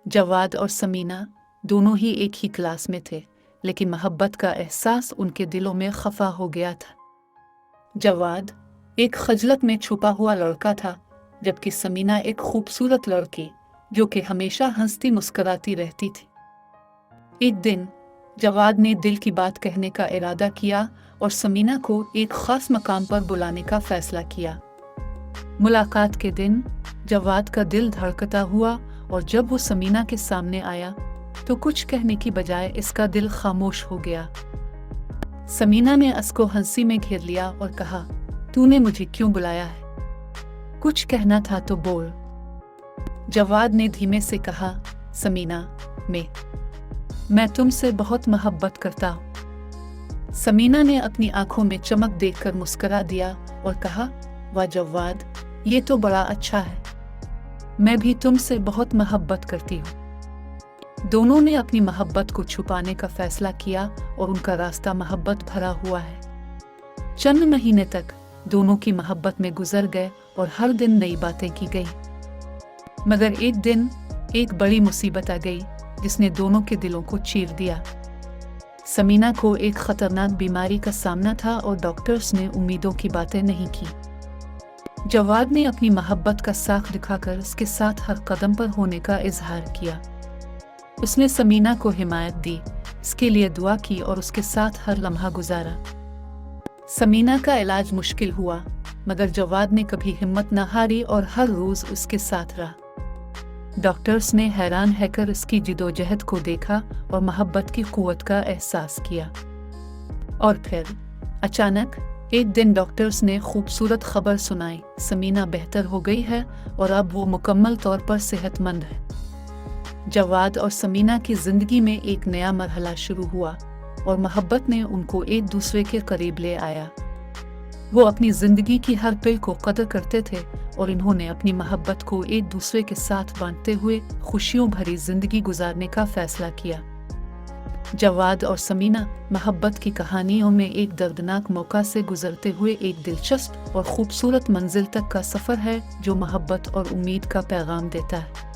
जवाद और समीना दोनों ही एक ही क्लास में थे, लेकिन मोहब्बत का एहसास उनके दिलों में खफा हो गया था। जवाद एक खजलत में छुपा हुआ लड़का था, जबकि समीना एक खूबसूरत लड़की जो कि हमेशा हंसती मुस्कुराती रहती थी। एक दिन जवाद ने दिल की बात कहने का इरादा किया और समीना को एक खास मकाम पर बुलाने का फैसला किया। मुलाकात के दिन जवाद का दिल धड़कता हुआ और जब वो समीना के सामने आया तो कुछ कहने की बजाय इसका दिल खामोश हो गया। समीना ने उसको हंसी में घेर लिया और कहा, तूने मुझे क्यों बुलाया है? कुछ कहना था तो बोल। जवाद ने धीमे से कहा, समीना, मैं तुमसे बहुत मोहब्बत करता हूँ। समीना ने अपनी आंखों में चमक देखकर मुस्कुरा दिया और कहा, वाह जवाद, ये तो बड़ा अच्छा है। मैं भी तुमसे बहुत मोहब्बत करती हूँ। दोनों ने अपनी मोहब्बत को छुपाने का फैसला किया और उनका रास्ता मोहब्बत भरा हुआ है। चंद महीने तक दोनों की मोहब्बत में गुजर गए और हर दिन नई बातें की गई। मगर एक दिन एक बड़ी मुसीबत आ गई जिसने दोनों के दिलों को चीर दिया। समीना को एक खतरनाक बीमारी का सामना था और डॉक्टर्स ने उम्मीदों की बातें नहीं की। जवाद ने अपनी मोहब्बत का साख दिखाकर उसके साथ हर कदम पर होने का इजहार किया। उसने समीना को हिमायत दी, इसके लिए दुआ की और उसके साथ हर लम्हा गुजारा। समीना का इलाज मुश्किल हुआ, मगर जवाद ने कभी हिम्मत न हारी और हर रोज उसके साथ रहा। डॉक्टर्स ने हैरान रहकर इसकी जिदोजहद को देखा और मोहब्बत की कुव्वत का एहसास किया। और फिर अचानक एक दिन डॉक्टर्स ने खूबसूरत खबर सुनाई, समीना बेहतर हो गई है और अब वो मुकम्मल तौर पर सेहतमंद है। जवाद और समीना की जिंदगी में एक नया मरहला शुरू हुआ और मोहब्बत ने उनको एक दूसरे के करीब ले आया। वो अपनी जिंदगी की हर पल को कदर करते थे और इन्होंने अपनी मोहब्बत को एक दूसरे के साथ बांटते हुए खुशियों भरी जिंदगी गुजारने का फैसला किया। जवाद और समीना मोहब्बत की कहानियों में एक दर्दनाक मौका से गुजरते हुए एक दिलचस्प और खूबसूरत मंजिल तक का सफर है जो मोहब्बत और उम्मीद का पैगाम देता है।